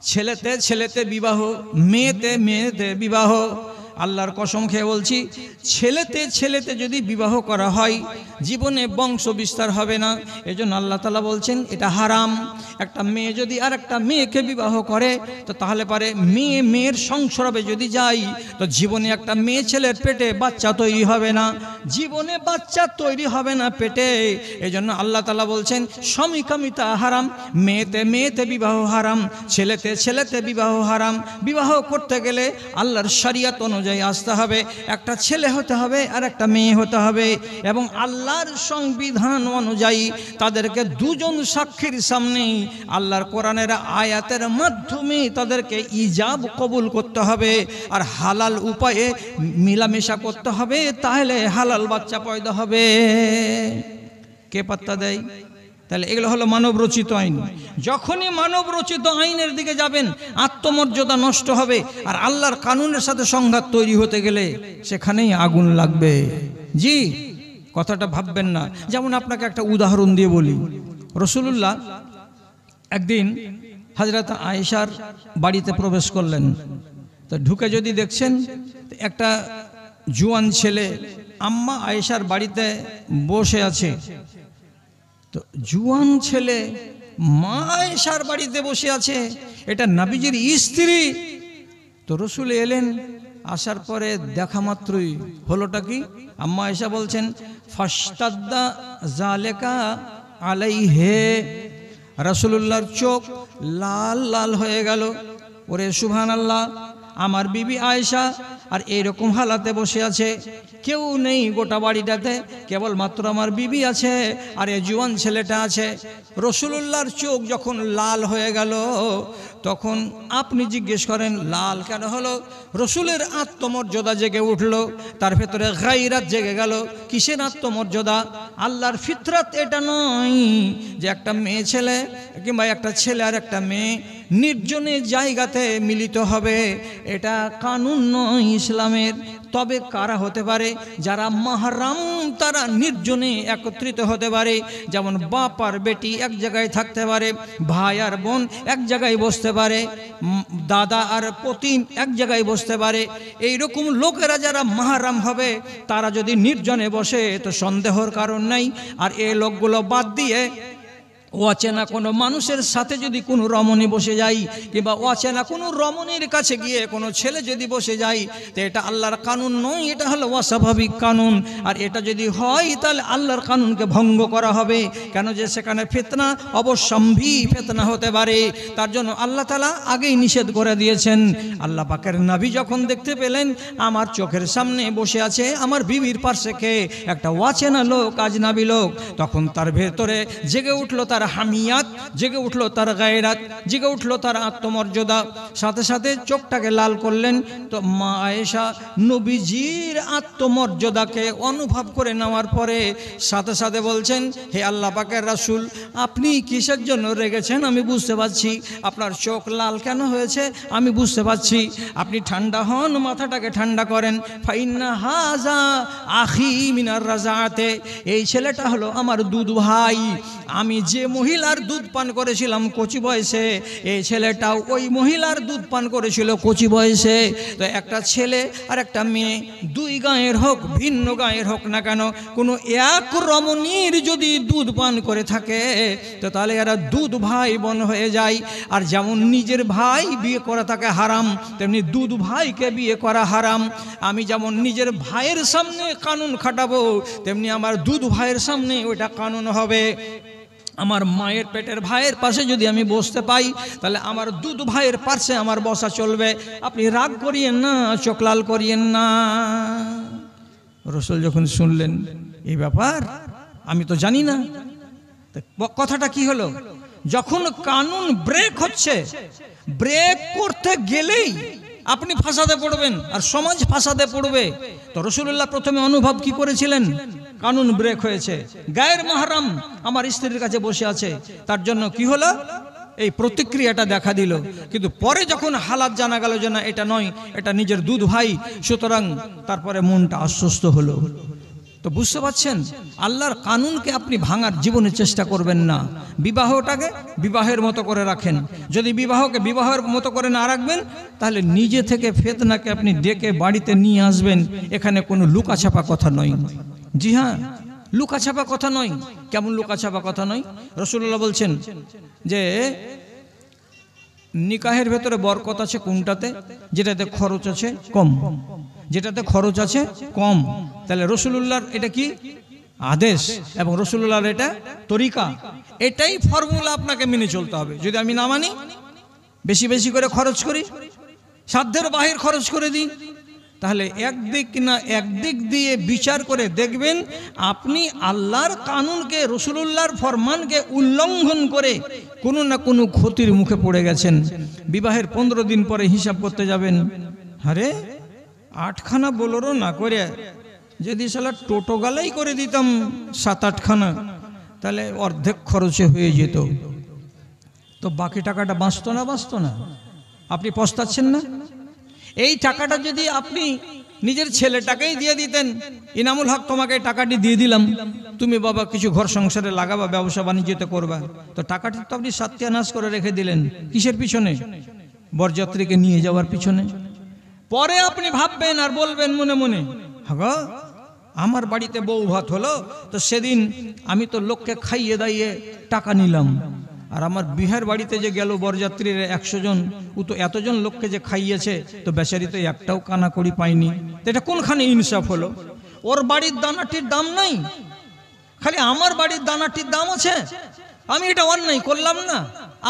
ছেলেতে ছেলেতে বিবাহ, মেয়েতে মেয়েতে বিবাহ। আল্লাহর কসম খেয়ে বলছি, ছেলেতে ছেলেতে যদি বিবাহ করা হয় জীবনে বংশ বিস্তার হবে না। এজন্য আল্লাহ তাআলা বলছেন এটা হারাম। একটা মেয়ে যদি আর একটা মেয়েকে বিবাহ করে তো তাহলে পারে মেয়ে মেয়ের সংসর্গে যদি যায় তো জীবনে একটা মেয়ে ছেলের পেটে বাচ্চা তৈরি হবে না, জীবনে বাচ্চা তৈরি হবে না পেটে। এজন্য আল্লাহ তাআলা বলছেন সমকামিতা হারাম, মেয়েতে মেয়েতে বিবাহ হারাম, ছেলেতে ছেলেতে বিবাহ হারাম। বিবাহ করতে গেলে আল্লাহর শরীয়ত অনুযায়ী আসতে হবে, একটা ছেলে হতে হবে আর একটা মেয়ে হতে হবে, এবং আল্লাহর সংবিধান অনুযায়ী তাদেরকে দুজন সাক্ষীর সামনে আল্লাহর কোরআনের আয়াতের মাধ্যমে তাদেরকে ইজাব কবুল করতে হবে, আর হালাল উপায়ে মিলামেশা করতে হবে, তাহলে হালাল বাচ্চা পয়দা হবে। কে পাত্তা দেয়? তাহলে এগুলো হলো মানব রচিত আইন। যখনই মানব রচিত আইনের দিকে যাবেন আত্মমর্যাদা নষ্ট হবে, আর আল্লাহর কানুনের সাথে সংঘাত তৈরি হতে গেলে সেখানেই আগুন লাগবে। জি, কথাটা ভাববেন না। যেমন আপনাকে একটা উদাহরণ দিয়ে বলি, রাসূলুল্লাহ একদিন হযরত আয়েশার বাড়িতে প্রবেশ করলেন। তো ঢুকে যদি দেখছেন একটা জুয়ান ছেলে আম্মা আয়েশার বাড়িতে বসে আছে। তো জুয়ান ছেলে মা আয়েশার বাড়িতে বসে আছে, এটা নবীজির স্ত্রী। তো রাসূল এলেন, আসার পরে দেখা মাত্রই হলোটা কি, আম্মা আয়েশা বলছেন ফাশতাদ্দা যালিকা আলাইহি, রাসূলুল্লাহর চোখ লাল লাল হয়ে গেল। ওরে সুবহানাল্লাহ, আমার বিবি আয়েশা আর এইরকম হালাতে বসে আছে, কেউ নেই গোটা বাড়িটাতে, কেবলমাত্র আমার বিবি আছে আর এই জুয়ান ছেলেটা আছে। রাসূলুল্লাহর চোখ যখন লাল হয়ে গেল তখন আপনি জিজ্ঞেস করেন লাল কেন হলো? রাসূলের আত্মমর্যাদা জেগে উঠলো, তার ভেতরে গায়রাত জেগে গেল। কিসের আত্মমর্যাদা? আল্লাহর ফিতরাত এটা নয় যে একটা মেয়ে ছেলে কিংবা একটা ছেলে আর একটা মেয়ে নির্জনে জায়গাতে মিলিত হবে, এটা কানুন নয় ইসলামের। তবে কারা হতে পারে? যারা মাহরাম, তারা নির্জনে একত্রিত হতে পারে। যেমন বাপ আর বেটি এক জায়গায় থাকতে পারে, ভাই আর বোন এক জায়গায় বসতে পারে, দাদা আর পতি এক জায়গায় বসতে পারে। এইরকম লোকেরা যারা মাহরাম হবে তারা যদি নির্জনে বসে তো সন্দেহর কারণ নাই। আর এই লোকগুলো বাদ দিয়ে অচেনা কোনো মানুষের সাথে যদি কোনো রমণী বসে যায়, কিংবা অচেনা কোনো রমণীর কাছে গিয়ে কোনো ছেলে যদি বসে যায়, তো এটা আল্লাহর কানুন নয়, এটা হলো অস্বাভাবিক কানুন। আর এটা যদি হয় তাহলে আল্লাহর কানুনকে ভঙ্গ করা হবে। কেন? যে সেখানে ফিতনা, অবশ্যম্ভী ফিতনা হতে পারে। তার জন্য আল্লাহ তাআলা আগেই নিষেধ করে দিয়েছেন। আল্লাহ পাকের নবী যখন দেখতে পেলেন আমার চোখের সামনে বসে আছে আমার বিবির পাশে কে একটা অচেনা লোক, আজনাবী লোক, তখন তার ভেতরে জেগে উঠলো তার হামিয়াত, জেগে উঠলো তার গায়রাত, জেগে উঠলো তার আত্মমর্যাদা। সাথে সাথে চোখটাকে লাল করলেন। তো মা আয়েশা নবীজির আত্মমর্যাদাকে অনুভব করে নেওয়ার পরে সাথে সাথে বলছেন, হে আল্লাহ পাকের রাসূল, আপনি কিসের জন্য রেগেছেন আমি বুঝতে পারছি, আপনার চোখ লাল কেন হয়েছে আমি বুঝতে পারছি। আপনি ঠান্ডা হন, মাথাটাকে ঠান্ডা করেন। ফাইন্না হাজা আখি মিনার রাজাতে, এই ছেলেটা হলো আমার দুধ ভাই। আমি যে মহিলার দুধ পান করেছিলাম কচি বয়সে, এই ছেলেটাও ওই মহিলার দুধ পান করেছিল কচি বয়সে। তো একটা ছেলে আর একটা মেয়ে, দুই গাঁয়ের হোক ভিন্ন গাঁয়ের হোক না কেন, কোনো এক রমণীর যদি দুধ পান করে থাকে তো তাহলে এরা দুধ ভাই বোন হয়ে যায়। আর যেমন নিজের ভাই বিয়ে করা থাকে হারাম, তেমনি দুধ ভাইকে বিয়ে করা হারাম। আমি যেমন নিজের ভাইয়ের সামনে কানুন খাটাবো, তেমনি আমার দুধ ভাইয়ের সামনে ওইটা কানুন হবে। আমার মায়ের পেটের ভাইয়ের পাশে যদি আমি বসতে পাই তাহলে আমার দুধ ভাইয়ের পাশে আমার বসা চলবে। আপনি রাগ করিয়েন না, চোখ লাল করিয়েন না। রাসূল যখন শুনলেন এই ব্যাপার, আমি তো জানি না কথাটা কি হলো। যখন কানুন ব্রেক হচ্ছে, ব্রেক করতে গেলেই আপনি ফাসাদে পড়বেন আর সমাজ ফাসাদে পড়বে। তো রাসূলুল্লাহ প্রথমে অনুভব কি করেছিলেন? কানুন ব্রেক হয়েছে, গায়ের মাহরাম আমার স্ত্রীর কাছে বসে আছে, তার জন্য কি হলো এই প্রতিক্রিয়াটা দেখা দিল। কিন্তু পরে যখন হালাত জানা গেল যে না এটা নয়, এটা নিজের দুধ ভাই, সুতরাং তারপরে মনটা আশ্বস্ত হলো। তো বুঝতে পারছেন, আল্লাহর কানুনকে আপনি ভাঙার জীবনে চেষ্টা করবেন না। বিবাহটাকে বিবাহের মতো করে রাখেন। যদি বিবাহকে বিবাহের মতো করে না রাখবেন, তাহলে নিজে থেকে ফিতনাকে আপনি ডেকে বাড়িতে নিয়ে আসবেন। এখানে কোনো লুকাছাপা কথা নয়। জি হ্যাঁ, লুকাছাপা কথা নয়। কেমন লুকাছাপা কথা নয়? রাসূলুল্লাহ বলছেন যে নিকাহের ভেতরে বরকত আছে কোনটাতে? যেটাতে খরচ আছে কম, যেটাতে খরচ আছে কম। তাহলে রাসূলুল্লাহর এটা কি আদেশ এবং রাসূলুল্লাহর এটা তরিকা, এটাই ফর্মুলা আপনাকে মেনে চলতে হবে। যদি আমি না মানি, বেশি বেশি করে খরচ করি, সাধ্যের বাহির খরচ করে দিই, তাহলে একদিক না একদিক দিয়ে বিচার করে দেখবেন আপনি আল্লাহর কানুনকে, রাসূলুল্লাহর ফরমানকে উল্লঙ্ঘন করে কোনো না কোনো ক্ষতির মুখে পড়ে গেছেন। বিবাহের 15 দিন পরে হিসাব করতে যাবেন, আরে 8খানা বোলেরো না করে যদি শালা টোটো গালাই করে দিতাম 7-8খানা, তাহলে অর্ধেক খরচে হয়ে যেত, তো বাকি টাকাটা বাঁচতো না? আপনি পস্তাচ্ছেন না? এই টাকাটা যদি আপনি নিজের ছেলেটাকেই দিয়ে দিতেন, ইনামুল হক তোমাকে টাকাটি দিয়ে দিলাম, তুমি বাবা কিছু ঘর সংসারে লাগাবা, ব্যবসা বাণিজ্যতে করবা, তো টাকাটি তো আপনি সত্যানাশ করে রেখে দিলেন। কিসের পিছনে? বরযাত্রীকে নিয়ে যাওয়ার পিছনে। পরে আপনি ভাববেন আর বলবেন মনে মনে, হ্যাঁ আমার বাড়িতে বউ ভাত হলো, তো সেদিন আমি তো লোককে খাইয়ে দাইয়ে টাকা নিলাম, আর আমার বিহার বাড়িতে যে গেল বরযাত্রীর 100 জন, ও তো এতজন লোককে যে খাইয়েছে, তো বেচারি তো একটাও কানাকড়ি পায়নি। তো এটা কোনখানে ইনসাফ হলো? ওর বাড়ির দানাটির দাম নাই, খালি আমার বাড়ির দানাটির দাম আছে। আমি এটা অন্যায় করলাম না?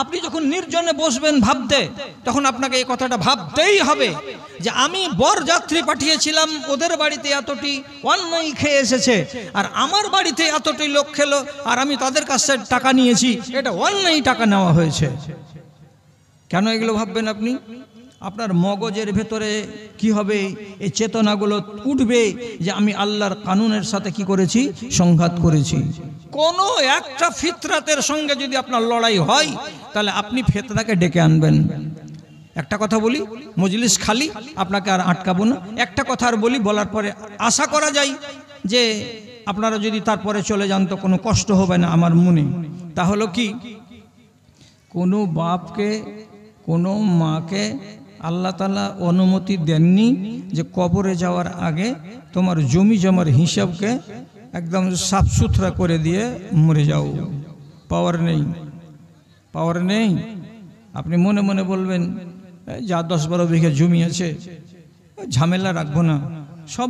আপনি যখন নির্জনে বসবেন ভাবতে, তখন আপনাকে এই কথাটা ভাবতেই হবে যে আমি বরযাত্রী পাঠিয়েছিলাম, ওদের বাড়িতে এতটি অন্যায় খেয়ে এসেছে, আর আমার বাড়িতে এতটি লোক খেলো, আর আমি তাদের কাছে টাকা নিয়েছি, এটা অন্যায় টাকা নেওয়া হয়েছে। কেন এগুলো ভাববেন আপনি? আপনার মগজের ভেতরে কি হবে? এই চেতনাগুলো উঠবে যে আমি আল্লাহর কানুনের সাথে কি করেছি? সংঘাত করেছি। কোনো একটা ফিতরাতের সঙ্গে যদি আপনার লড়াই হয়, তাহলে আপনি ফিতরাকে ডেকে আনবেন। একটা কথা বলি, মজলিস খালি, আপনাকে আর আটকাবো না। একটা কথা আর বলি, বলার পরে আশা করা যায় যে আপনারা যদি তারপরে চলে যান তো কোনো কষ্ট হবে না আমার মনে। তা হলো কি, কোনো বাপকে, কোনো মাকে আল্লাহ তাআলা অনুমতি দেননি যে কবরে যাওয়ার আগে তোমার জমি জমার হিসাবকে একদম সাফ সুতরা করে দিয়ে মরে যাও। পাওয়ার নেই। আপনি মনে মনে বলবেন যা 10-12 বিঘা জমি আছে, ঝামেলা রাখবো না, সব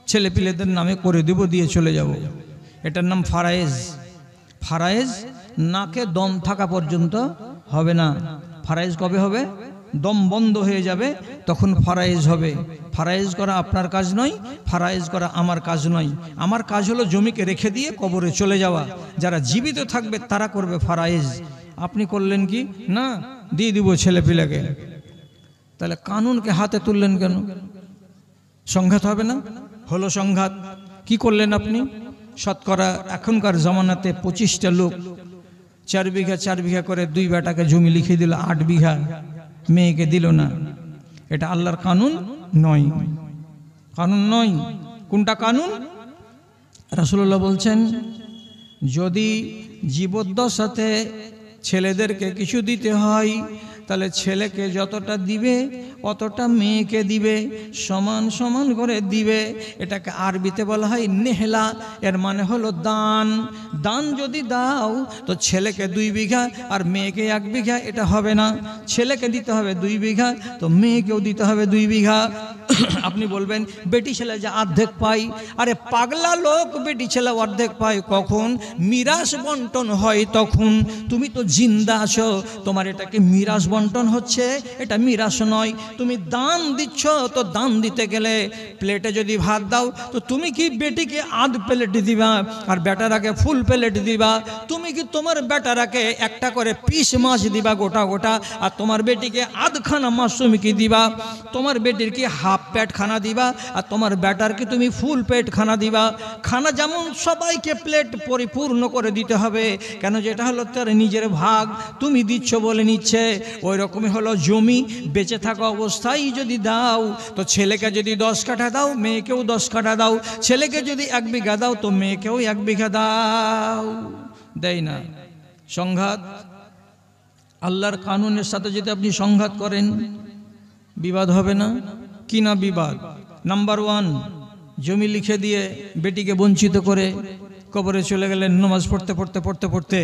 ছেলেপিলেদের নামে করে দেব, দিয়ে চলে যাব। এটার নাম ফারায়েজ। নাকে দম থাকা পর্যন্ত হবে না। ফারায়েজ কবে হবে? দম বন্ধ হয়ে যাবে, তখন ফারায়েজ হবে। ফারায়েজ করা আপনার কাজ নয়, ফারায়েজ করা আমার কাজ নয়। আমার কাজ হলো জমিকে রেখে দিয়ে কবরে চলে যাওয়া। যারা জীবিত থাকবে তারা করবে ফারায়েজ। আপনি করলেন কি না, দিয়ে দিব ছেলেপিলেকে। তাহলে কানুনকে হাতে তুললেন কেন? সংঘাত হবে না? হলো সংঘাত। কি করলেন আপনি? শতকরা এখনকার জমানাতে 25টা লোক 4 বিঘা করে 2 বেটাকে জমি লিখে দিল, 8 বিঘা মেয়েকে দিল না। এটা আল্লাহর কানুন নয়। কোনটা কানুন? রাসূলুল্লাহ বলছেন, যদি জীবদ্দশাতে ছেলেদেরকে কিছু দিতে হয়, তাহলে ছেলেকে যতটা দিবে অতটা মেয়েকে দিবে, সমান সমান করে দিবে। এটাকে আরবিতে বলা হয় নেহলা, এর মানে হলো দান। দান যদি দাও তো ছেলেকে 2 বিঘা আর মেয়েকে 1 বিঘা, এটা হবে না। ছেলেকে দিতে হবে 2 বিঘা, তো মেয়েকেও দিতে হবে 2 বিঘা। আপনি বলবেন বেটি ছেলে যে অর্ধেক পাই, আরে পাগলা লোক, বেটি ছেলে অর্ধেক পায় কখন? মিরাস বন্টন হয় তখন। তুমি তো জিন্দা আছো, তোমার এটাকে মিরাস বন্টন হচ্ছে, এটা মিরাস নয়। তুমি দান দিচ্ছ, তো দান দিতে গেলে প্লেটে যদি ভাত দাও, তো তুমি কি বেটিকে আধ প্লেট দিবা আর বেটারাকে ফুল প্লেট দিবা? তুমি কি তোমার বেটারাকে একটা করে পিস মাছ দিবা গোটা গোটা, আর তোমার বেটিকে আধখানা মাছ তুমি কি দিবা? তোমার বেটির কি হাফ পেট খানা দিবা, আর তোমার বেটারকে তুমি ফুল পেট খানা দিবা? খানা যেমন সবাইকে প্লেট পরিপূর্ণ করে দিতে হবে, কেন যেটা হলো তার নিজের ভাগ, তুমি দিচ্ছ বলে নিচ্ছে। ওই রকমই হলো জমি। বেঁচে থাকা অবস্থায় যদি দাও তো ছেলেকে যদি 10 কাঠা দাও, মেয়েকেও 10 কাঠা দাও। ছেলেকে যদি 1 বিঘা দাও তো মেয়েকেও 1 বিঘা দাও। দেয় না। সংঘাত, আল্লাহর কানুনের সাথে যদি আপনি সংঘাত করেন বিবাদ হবে না? কি না বিবাদ? নাম্বার 1, জমি লিখে দিয়ে বেটিকে বঞ্চিত করে কবরে চলে গেলেন নামাজ পড়তে পড়তে পড়তে পড়তে।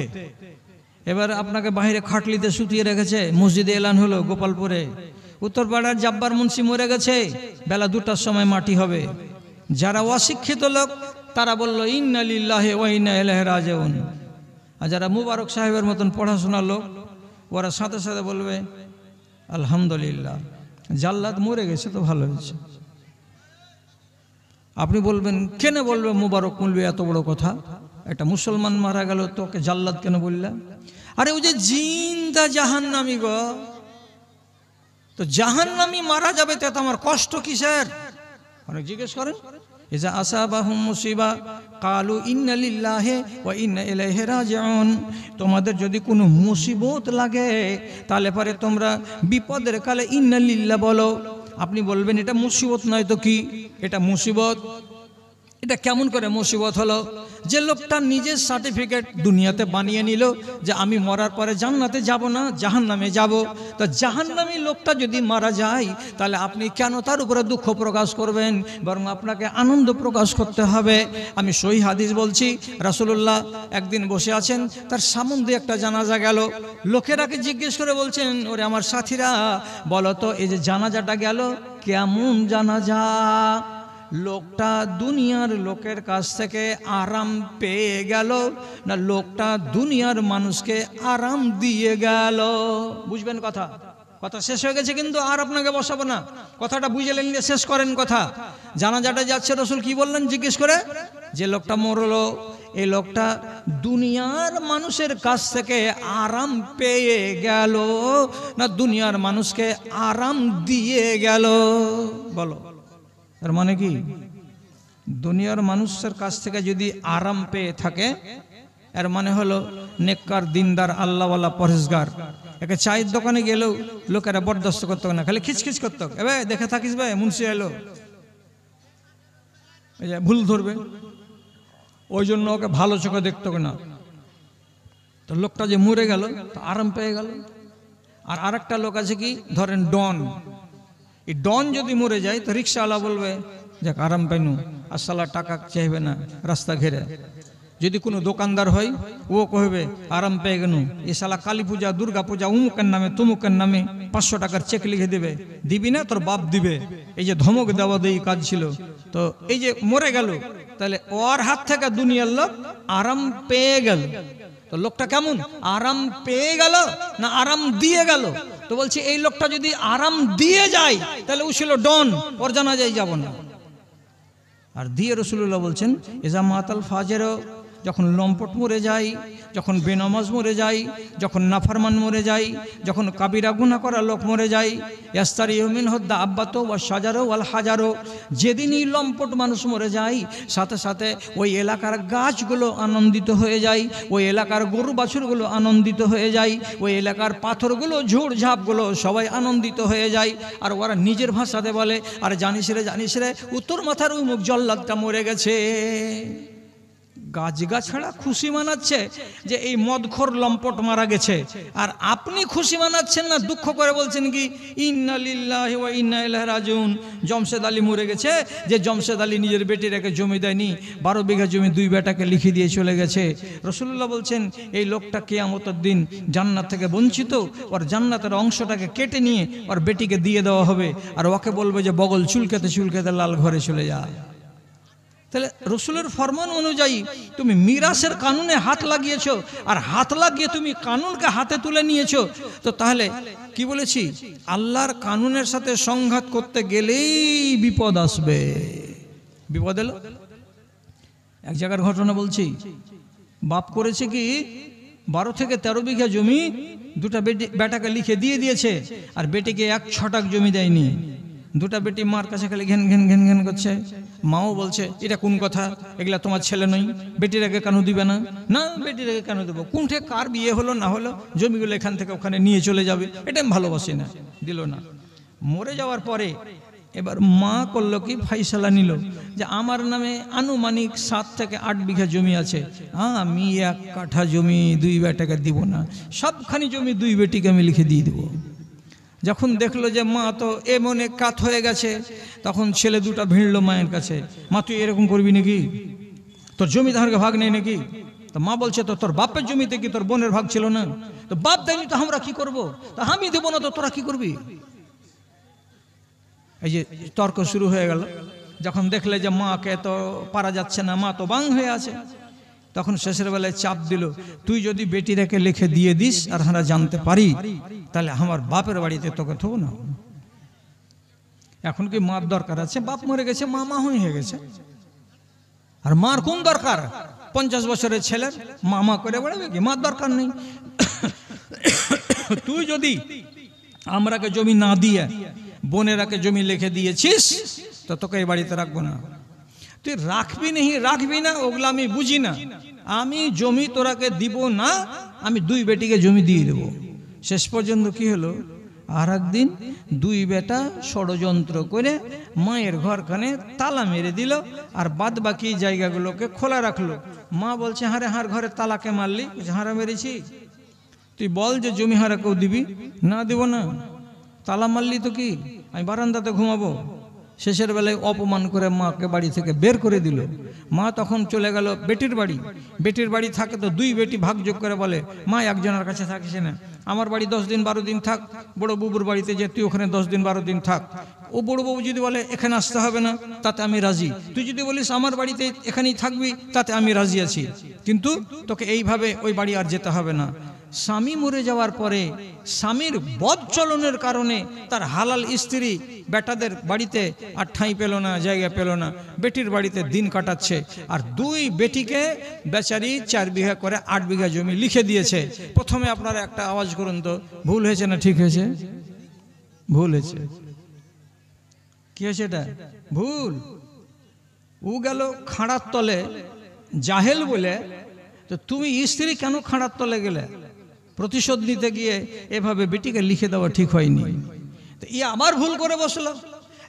এবার আপনাকে বাইরে খাটলিতে শুতিয়ে রেখেছে, মসজিদে এলান হলো গোপালপুরে, উত্তরপাড়ার জাব্বার মুন্সি মরে গেছে, বেলা 2টার সময় মাটি হবে। যারা অশিক্ষিত লোক তারা বলল ইন্না লিল্লাহি ওয়া ইন্না ইলাইহি রাজিউন। আর যারা মুবারক সাহেবের মতন পড়াশোনার লোক ওরা সাথে সাথে বলবে আলহামদুলিল্লাহ, জাল্লাদ মরে গেছে তো ভালো হয়েছে। আপনি বলবেন কেন বলবে মুবারক বলবে এত বড় কথা? একটা মুসলমান মারা গেল তোকে জাল্লাদ কেন বললা? আরে ওই যে জিন্দা জাহান্নামী গো, তো জাহান্নামী মারা যাবে তো আমার কষ্ট কিসের? অনেক জিজ্ঞেস করেন ইজা আসাবাহুম মুসিবা কালু ইন্না লিল্লাহি ওয়া ইন্না ইলাইহি রাজিউন। তোমাদের যদি কোনো মুসিবত লাগে তাহলে পরে তোমরা বিপদের কালে ইন্না লিল্লাহ বলো। আপনি বলবেন এটা মুসিবত নয় তো কি? এটা মুসিবত। এটা কেমন করে মুসিবত হলো? যে লোকটা নিজের সার্টিফিকেট দুনিয়াতে বানিয়ে নিল যে আমি মরার পরে জান্নাতে যাব না, জাহান্নামে যাব। তো জাহান্নামী লোকটা যদি মারা যায় তাহলে আপনি কেন তার উপরে দুঃখ প্রকাশ করবেন? বরং আপনাকে আনন্দ প্রকাশ করতে হবে। আমি সহিহ হাদিস বলছি, রাসূলুল্লাহ একদিন বসে আছেন, তার সামনে দিয়ে একটা জানাজা গেল। লোকেরাকে জিজ্ঞেস করে বলছেন, ওরে আমার সাথীরা বলো তো এই যে জানাজাটা গেল কেমন জানাজা? লোকটা দুনিয়ার লোকের কাছ থেকে আরাম পেয়ে গেল না লোকটা দুনিয়ার মানুষকে আরাম দিয়ে গেল? বুঝবেন কথা? কথা শেষ হয়ে গেছে কিন্তু আর আপনাকে বসাবো না, কথাটা বুঝে নিলে শেষ করেন কথা। জানাজাটা যাচ্ছে, রাসূল কি বললেন জিজ্ঞেস করে? যে লোকটা মরলো এই লোকটা দুনিয়ার মানুষের কাছ থেকে আরাম পেয়ে গেল না দুনিয়ার মানুষকে আরাম দিয়ে গেল? বলো। এর মানে কি? দুনিয়ার মানুষের কাছ থেকে যদি আরাম পেয়ে থাকে এর মানে হলো নেককার, দিনদার, আল্লাহওয়ালা, পরহেজগার। একে চায়ের দোকানে গেলেও লোকেরা বরদাস্ত করতে না, খালি খিচখিচ করতে, এবার দেখে থাকিস ভাই মুন্সি এলো, ভুল ধরবে, ওই জন্য ওকে ভালো চোখে দেখতে না। তো লোকটা যে মরে গেল তো আরাম পেয়ে গেল। আর আরেকটা লোক আছে কি, ধরেন ডন, এই ডন যদি মরে যায় তো রিক্সাওয়ালা বলবে যাক আরাম পাইনু, আসসালা টাকা চাইবে না রাস্তা ঘেরে। যদি কোনো দোকানদার হয় ও কহবে আরাম পেয়ে গেল। এ শালা কালী পূজা, দুর্গা পূজা, উমুকের নামে তুমুকের নামে 500 টাকার চেক লিখে দেবে, দিবি না তোর বাপ দিবে। এই যে ধমক দেওয়া দেই কাজ ছিল। তো এই যে মরে গেল তাহলে ওর হাত থেকে দুনিয়ার লোক আরাম পেয়ে গেল। তো লোকটা কেমন? আরাম পেয়ে গেল না আরাম দিয়ে গেল? তো বলছে এই লোকটা যদি আরাম দিয়ে যায় তাহলে ও ছিল ডন, ওর জানাজায় যাব না। আর দিয়ে রাসূলুল্লাহ বলছেন ইজা মাতাল ফাজেরও, যখন লম্পট মরে যায়, যখন বেনামাজ মরে যায়, যখন নাফরমান মরে যায়, যখন কাবিরা গুনাহ করা লোক মরে যায়, ইয়াস্তারিউ মিনহু দাব্বাতু ওয়াশ শাজারু ওয়াল হাজারু, যেদিনই লম্পট মানুষ মরে যায় সাথে সাথে ওই এলাকার গাছগুলো আনন্দিত হয়ে যায়, ওই এলাকার গরু বাছুরগুলো আনন্দিত হয়ে যায়, ওই এলাকার পাথরগুলো ঝোড়ঝাপগুলো সবাই আনন্দিত হয়ে যায়। আর ওরা নিজের ভাষাতে বলে আর জানিস রে উত্তর মাথার ওই মুখ জল্লাদটা মরে গেছে। গাছগাছড়া খুশি মানাচ্ছে যে এই মদখোর লম্পট মারা গেছে, আর আপনি খুশি মানাচ্ছেন না, দুঃখ করে বলছেন কি ইন্না লিল্লাহি ওয়া ইন্না ইলাইহি রাজিউন। জমশেদ আলী মরে গেছে, যে জমশেদ আলী নিজের বেটির একে জমি দেয়নি, 12 বিঘা জমি 2 বেটাকে লিখে দিয়ে চলে গেছে। রাসূলুল্লাহ বলছেন এই লোকটা কিয়ামতের দিন জান্নাত থেকে বঞ্চিত, ওর জান্নাতের অংশটাকে কেটে নিয়ে ওর বেটিকে দিয়ে দেওয়া হবে, আর ওকে বলবে যে বগল চুলকাতে চুলকাতে লাল ঘরে চলে যা। তাহলে রসুলের ফরমান অনুযায়ী তুমি মিরাসের কানুনে হাত লাগিয়েছো, আর হাত লাগিয়ে তুমি কানুনকে হাতে তুলে নিয়েছো। তো তাহলে কি বলেছি, আল্লাহর কানুনের সাথে সংঘাত করতে গেলেই বিপদ আসবে। বিপদ এলো। এক জায়গার ঘটনা বলছি, বাপ করেছে কি 12 থেকে 13 বিঘা জমি 2টা বেটাকে লিখে দিয়ে দিয়েছে, আর বেটিকে 1 ছটাক জমি দেয়নি। দুটা বেটি মার কাছে খালি ঘেন ঘেন ঘেন ঘেন করছে। মাও বলছে এটা কোন কথা, এগুলা তোমার ছেলে নই, বেটির আগে কেন দিবে না? না, বেটির আগে কেন দেবো? কোনঠে কার বিয়ে হলো না হলো, জমিগুলো এখান থেকে ওখানে নিয়ে চলে যাবে, এটা আমি ভালোবাসি না, দিল না। মরে যাওয়ার পরে এবার মা করলো কি, ফাইসালা নিল যে আমার নামে আনুমানিক 7 থেকে 8 বিঘা জমি আছে, আমি 1 কাঠা জমি 2 বেটাকে দিব না, সবখানি জমি 2 বেটিকে আমি লিখে দিয়ে দেবো। যখন দেখলো যে মা তো এমনে কাত হয়ে গেছে, তখন ছেলে দুটা ভিড়লো মায়ের কাছে, মা তুই এরকম করবি নাকি, তোর জমি ধারকে ভাগ নেই নাকি? তো মা বলছে তো তোর বাপের জমিতে কি তোর বোনের ভাগ ছিল না? তো বাপ দেয়নি তো আমরা কি করব? তা আমি দেবো না তো তোরা কি করবি? এই যে তর্ক শুরু হয়ে গেল। যখন দেখলে যে মাকে তো পারা যাচ্ছে না, মা তো বাং হয়ে আছে, তখন শেষের বেলায় চাপ দিল, তুই যদি বেটি রেখে লিখে দিয়ে দিস আর আমরা জানতে পারি, তাহলে আমার বাপের বাড়িতে তোকে থবো না। এখন কি মার দরকার আছে? বাপ মরে গেছে, মা মা হয়ে গেছে, আর মার কোন দরকার? 50 বছরের ছেলের মামা করে বেড়াবে কি? মার দরকার নেই। তুই যদি আমরাকে জমি না দিয়ে বোনেরাকে জমি লিখে দিয়েছিস, তো তোকে এই বাড়িতে রাখবো না। তুই রাখবি না ওগুলো আমি বুঝি না, আমি জমি তোরাকে দিব না, আমি 2 বেটিকে জমি দিয়ে দেবো। শেষ পর্যন্ত কি হলো, আর একদিন 2 বেটা ষড়যন্ত্র করে মায়ের ঘরখানে তালা মেরে দিল, আর বাদ বাকি জায়গাগুলোকে খোলা রাখলো। মা বলছে, হারে হার ঘরে তালাকে মারলি? হারা মেরেছি, তুই বল যে জমি হারা কেউ দিবি না? দেব না। তালা মারলি তো কি, আমি বারান্দাতে ঘুমাবো? শেষের বেলায় অপমান করে মাকে বাড়ি থেকে বের করে দিল। মা তখন চলে গেল বেটির বাড়ি। বেটির বাড়ি থাকে তো 2 বেটি ভাগযোগ করে বলে, মা একজনের কাছে থাকিস না, আমার বাড়ি 10 দিন 12 দিন থাক, বড় বাবুর বাড়িতে যে তুই ওখানে 10 দিন 12 দিন থাক। ও বড় বাবু যদি বলে এখানে আসতে হবে না, তাতে আমি রাজি। তুই যদি বলিস আমার বাড়িতে এখানেই থাকবি, তাতে আমি রাজি আছি, কিন্তু তোকে এইভাবে ওই বাড়ি আর যেতে হবে না। স্বামী মরে যাওয়ার পরে স্বামীর বদ চলনের কারণে তার হালাল স্ত্রী বেটাদের বাড়িতে আর ঠাঁই পেল না, জায়গা পেল না, বেটির বাড়িতে দিন কাটাচ্ছে। আর 2 বেটিকে বেচারি 4 বিঘা করে 8 বিঘা জমি লিখে দিয়েছে। প্রথমে আপনারা একটা আওয়াজ করুন তো, ভুল হয়েছে না ঠিক হয়েছে? ভুল হয়েছে। কি হয়েছে? এটা ভুল। ও গেল খাঁড়ার তলে জাহেল বলে, তো তুমি স্ত্রী কেন খাঁড়ার তলে গেলে? প্রতিশোধ নিতে গিয়ে এভাবে বেটিকে লিখে দেওয়া ঠিক হয়নি। তো আবার ভুল করে বসলো।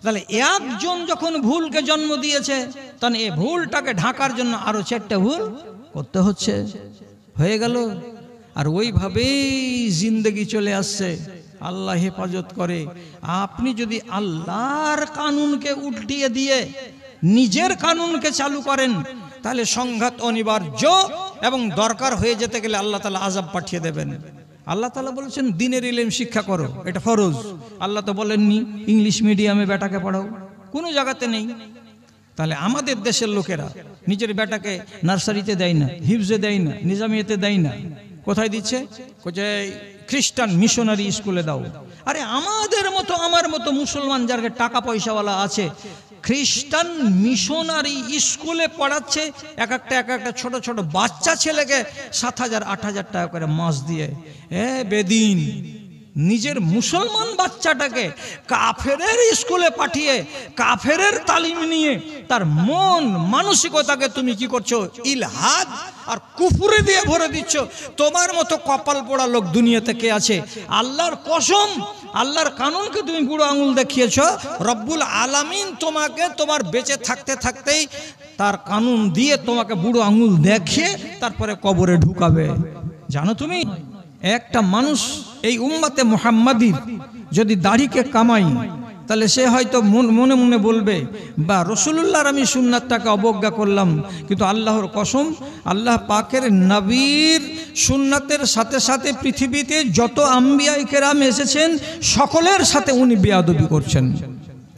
তাহলে একজন যখন ভুলকে জন্ম দিয়েছে, তখন এই ভুলটাকে ঢাকার জন্য আরো 4টা ভুল করতে হচ্ছে, হয়ে গেল। আর ওইভাবেই জিন্দেগি চলে আসছে। আল্লাহ হেফাজত করে। আপনি যদি আল্লাহর কানুনকে উল্টিয়ে দিয়ে নিজের কানুনকে চালু করেন, তাহলে সংঘাত অনিবার্য, এবং দরকার হয়ে যেতে গেলে আল্লাহ তাআলা আযাব পাঠিয়ে দেবেন। আল্লাহ তাআলা বলেছেন দিনের ইলম শিক্ষা করো, এটা ফরজ। আল্লাহ তো বলেননি ইংলিশ মিডিয়ামে বেটাকে পড়াও, কোনো জায়গাতে নেই। তাহলে আমাদের দেশের লোকেরা নিজের বেটাকে নার্সারিতে দেয় না, হিফজে দেয় না, নিজামিয়াতে দেয় না, কোথায় দিচ্ছে? খ্রিস্টান মিশনারি স্কুলে দাও। আরে আমাদের মতো, আমার মতো মুসলমান যার টাকা পয়সাওয়ালা আছে, খ্রিস্টান মিশনারি স্কুলে পড়াচ্ছে এক একটা ছোট ছোট বাচ্চা ছেলেকে 7,000 8,000 টাকা করে মাস দিয়ে। বেদিন নিজের মুসলমান বাচ্চাটাকে কাফেরের স্কুলে পাঠিয়ে কাফেরের তালিম নিয়ে তার মন মানসিকতাকে তুমি কি করছো? ইলহাদ আর কুফরে দিয়ে ভরে দিচ্ছ। তোমার মতো কপাল পোড়া লোক দুনিয়াতে কে আছে? আল্লাহর কসম, আল্লাহর কানুনকে তুমি বুড়ো আঙুল দেখিয়েছো। রব্বুল আলামিন তোমাকে তোমার বেঁচে থাকতে থাকতেই তার কানুন দিয়ে তোমাকে বুড়ো আঙুল দেখিয়ে তারপরে কবরে ঢুকাবে। জানো তুমি, একটা মানুষ এই উম্মতে মুহাম্মাদির যদি দাড়িকে কামাই, তাহলে সে হয়তো মনে মনে বলবে, বা রাসূলুল্লাহর আমি সুন্নাতটাকে অবজ্ঞা করলাম, কিন্তু আল্লাহর কসম, আল্লাহ পাকের নবীর সুন্নাতের সাথে সাথে পৃথিবীতে যত আম্বিয়ায়ে কেরাম এসেছেন সকলের সাথে উনি বেয়াদবি করছেন।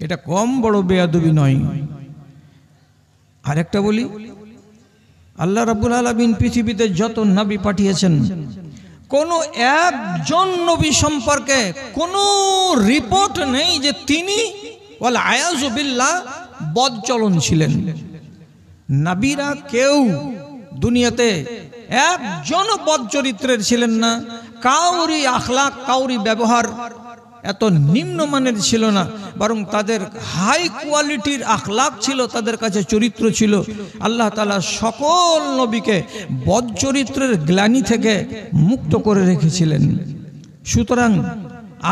এটা কম বড় বেয়াদবি নয়। আরেকটা বলি, আল্লাহ রাব্বুল আলামিন পৃথিবীতে যত নবী পাঠিয়েছেন, কোনো একজন নবী সম্পর্কে কোনো রিপোর্ট নেই যে তিনি ওয়াল আয়াযু বিল্লাহ বদচলন ছিলেন। নবীরা কেউ দুনিয়াতে একজন বদ চরিত্রের ছিলেন না। কাউরি আখলাক, কাউরি ব্যবহার এত নিম্নমানের ছিল না, বরং তাদের হাই কোয়ালিটির আখলাক ছিল, তাদের কাছে চরিত্র ছিল। আল্লাহ তাআলা সকল নবীকে বদচরিত্রের গ্লানি থেকে মুক্ত করে রেখেছিলেন। সুতরাং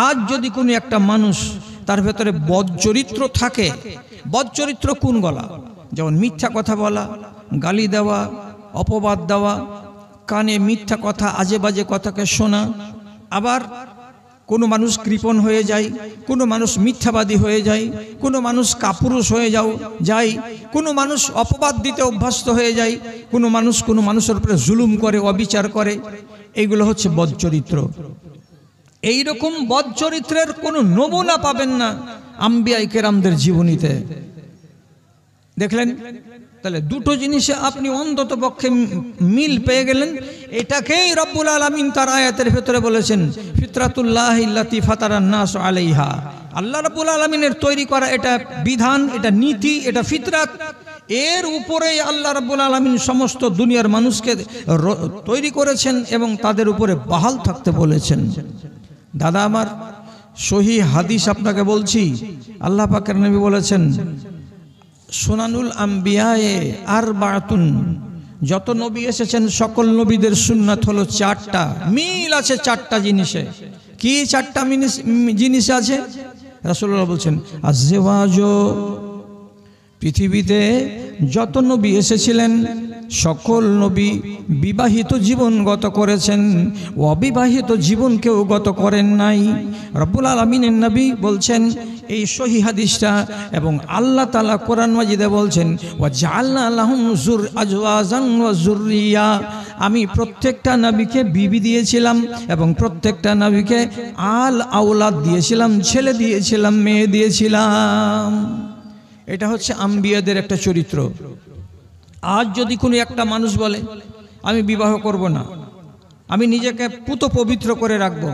আজ যদি কোনো একটা মানুষ তার ভেতরে বদচরিত্র থাকে, বদচরিত্র কোন গলা, যেমন মিথ্যা কথা বলা, গালি দেওয়া, অপবাদ দেওয়া, কানে মিথ্যা কথা, আজে বাজে কথাকে শোনা, আবার কোনো মানুষ কৃপণ হয়ে যায়, কোনো মানুষ মিথ্যাবাদী হয়ে যায়, কোনো মানুষ কাপুরুষ হয়ে যায়, কোনো মানুষ অপবাদ দিতে অভ্যস্ত হয়ে যায়, কোনো মানুষের উপরে জুলুম করে, অবিচার করে, এইগুলো হচ্ছে বদচরিত্র। এইরকম বদচরিত্রের কোনো নমুনা পাবেন না আম্বিয়া কেরামদের জীবনীতে। দেখলেন? তাহলে দুটো জিনিসে আপনি অন্তত পক্ষে মিল পেয়ে গেলেন। এটাকেই রব্বুল আলামিন তার আয়াতের ভেতরে বলেছেন, ফিতরাতুল্লাহ ইল্লাতি ফাতারান নাস আলাইহা। আল্লাহ রব্বুল আলামিনের তৈরি করা এটা বিধান, এটা নীতি, এটা ফিতরাত। এর উপরেই আল্লাহ রব্বুল আলামিন সমস্ত দুনিয়ার মানুষকে তৈরি করেছেন এবং তাদের উপরে বহাল থাকতে বলেছেন। দাদা আমার, সহি হাদিস আপনাকে বলছি, আল্লাহ পাকের নবী বলেছেন, সুনানুল আম্বিয়ায়ে আরবাতুন, যত নবী এসেছেন সকল নবীদের সুন্নাত হলো চারটা, মিল আছে চারটা জিনিসে। কি চারটা জিনিস আছে? রাসূলুল্লাহ বলছেন, আযওয়াজ, পৃথিবীতে যত নবী এসেছিলেন সকল নবী বিবাহিত জীবন গত করেছেন, অবিবাহিত জীবন কেউ গত করেন নাই। রব্বুল আলামিনের নবী বলছেন এই সহি হাদিসটা, এবং আল্লাহ তাআলা কোরআন মাজিদে বলছেন, ওয়া জাআলনা লাহুম আজওয়াজান ওয়া যুররিয়া, আমি প্রত্যেকটা নবীকে বিবি দিয়েছিলাম এবং প্রত্যেকটা নবীকে আল আওলাদ দিয়েছিলাম, ছেলে দিয়েছিলাম, মেয়ে দিয়েছিলাম। এটা হচ্ছে আম্বিয়াদের একটা চরিত্র। আজ যদি কোনো একটা মানুষ বলে আমি বিবাহ করব না, আমি নিজেকে পুত পবিত্র করে রাখবো,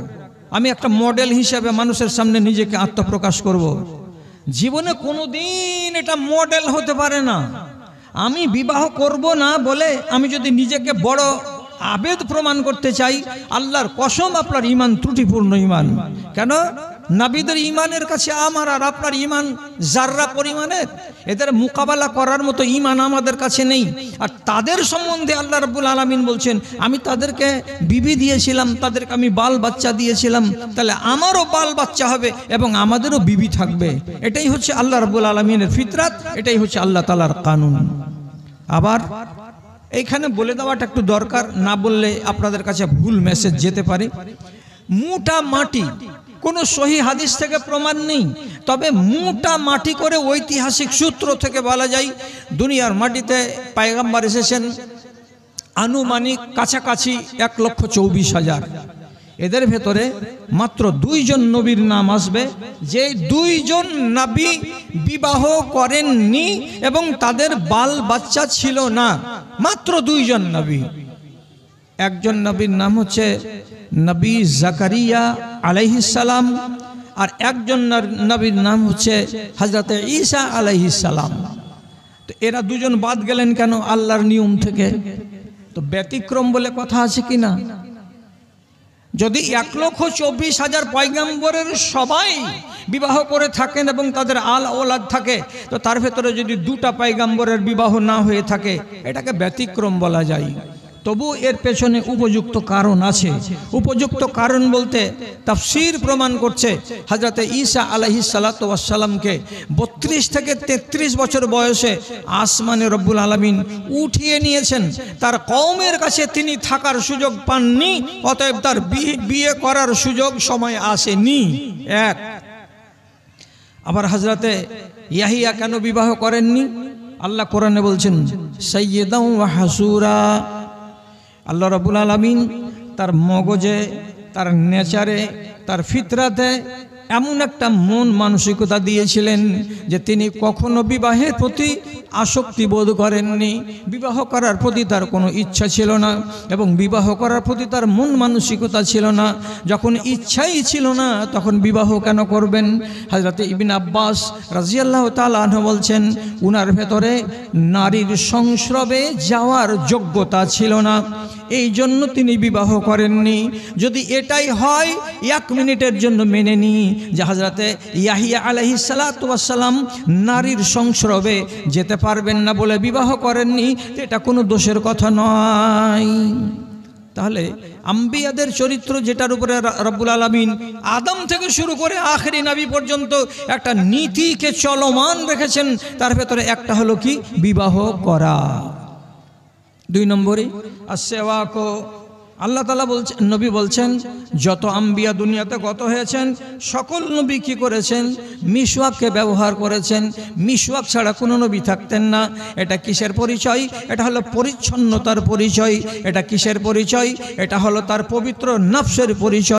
আমি একটা মডেল হিসেবে মানুষের সামনে নিজেকে আত্মপ্রকাশ করব, জীবনে কোনোদিন এটা মডেল হতে পারে না। আমি বিবাহ করব না বলে আমি যদি নিজেকে বড় আবেদ প্রমাণ করতে চাই, আল্লাহর কসম আপনার ঈমান ত্রুটিপূর্ণ ঈমান। কেন? নবীদের ঈমানের কাছে আমার আর আপনার ঈমান জাররা পরিমাণের, এদের মোকাবেলা করার মতো ঈমান আমাদের কাছে নেই। আর তাদের সম্বন্ধে আল্লাহ রাব্বুল আলামিন বলছেন, আমি তাদেরকে বিবি দিয়েছিলাম, তাদেরকে আমি বাল বাচ্চা দিয়েছিলাম, তাহলে আমারও বাল বাচ্চা হবে এবং আমাদেরও বিবি থাকবে। এটাই হচ্ছে আল্লাহ রাব্বুল আলামিনের ফিতরাত, এটাই হচ্ছে আল্লাহ তাআলার কানুন। আবার এইখানে বলে দেওয়াটা একটু দরকার, না বললে আপনাদের কাছে ভুল মেসেজ যেতে পারে। মুটা মাটি কোনো সহি হাদিস থেকে প্রমাণ নেই, তবে মুটা মাটি করে ঐতিহাসিক সূত্র থেকে বলা যায় দুনিয়ার মাটিতে পয়গম্বর এসেছেন আনুমানিক কাছাকাছি 1,24,000। এদের ভেতরে মাত্র 2 জন নবীর নাম আসবে, যে 2 জন নবী বিবাহ করেননি এবং তাদের বাল বাচ্চা ছিল না। মাত্র 2 জন নবী। একজন নবীর নাম হচ্ছে নবী জাকারিয়া আলাইহিস সালাম, আর একজন নবীর নাম হচ্ছে হযরত ঈসা আলাইহিস সালাম। তো এরা 2 জন বাদ গেলেন কেন আল্লাহর নিয়ম থেকে? তো ব্যতিক্রম বলে কথা আছে কি না? যদি 1,24,000 পয়গম্বরের সবাই বিবাহ করে থাকেন এবং তাদের আল ওলাদ থাকে, তো তার ভেতরে যদি 2টা পয়গম্বরের বিবাহ না হয়ে থাকে, এটাকে ব্যতিক্রম বলা যায়। তবু এর পেছনে উপযুক্ত কারণ আছে। উপযুক্ত কারণ বলতে তাফসীর প্রমাণ করছে হযরত ঈসা আলাইহিস সালাতু ওয়াস সালামকে 32 থেকে 33 বছর বয়সে আসমানে রব্বুল আলামিন উঠিয়ে নিয়েছেন। তার কওমের কাছে তিনি থাকার সুযোগ পাননি, অতএব তার বিয়ে করার সুযোগ সময় আসেনি। এক। আবার হযরতে ইয়াহিয়া কেন বিবাহ করেননি? আল্লাহ কোরআনে বলছেন সাইয়্যিদাও ওয়া হাসুরা। আল্লাহ রাব্বুল আলামিন তার মগজে, তার নেচারে, তার ফিতরাতে এমন একটা মন মানসিকতা দিয়েছিলেন যে তিনি কখনো বিবাহের প্রতি আসক্তি বোধ করেননি। বিবাহ করার প্রতি তার কোনো ইচ্ছা ছিল না এবং বিবাহ করার প্রতি তার মন মানসিকতা ছিল না। যখন ইচ্ছাই ছিল না তখন বিবাহ কেন করবেন? হযরত ইবনে আব্বাস রাদিয়াল্লাহু তাআলা আনহু বলছেন, উনার ভেতরে নারীর সংস্রবে যাওয়ার যোগ্যতা ছিল না। এই জন্য তিনি বিবাহ করেননি। যদি এটাই হয় 1 মিনিটের জন্য মেনে নিই যে হযরতে ইয়াহিয়া আলাইহিস সালাতু ওয়াস সালাম নারীর সংস্রবে যেতে পারবেন না বলে বিবাহ করেননি, এটা কোনো দোষের কথা নয়। তাহলে আম্বিয়াদের চরিত্র যেটার উপরে রব্বুল আলামিন আদম থেকে শুরু করে আখেরি নবী পর্যন্ত একটা নীতিকে চলমান রেখেছেন, তার ভেতরে একটা হলো কি বিবাহ করা। 2 নম্বরে আসওয়াকো, আল্লাহ তাআলা বলছেন, নবী বলছেন যত আম্বিয়া দুনিয়াতে গত হয়েছেন সকল নবী কি করেছেন? মিসওয়াককে ব্যবহার করেছেন। মিসওয়াক ছাড়া কোনো নবী থাকতেন না। এটা কিসের পরিচয়? এটা হলো পরিচ্ছন্নতার পরিচয়। এটা কিসের পরিচয়? এটা হলো তার পবিত্র নফসের পরিচয়।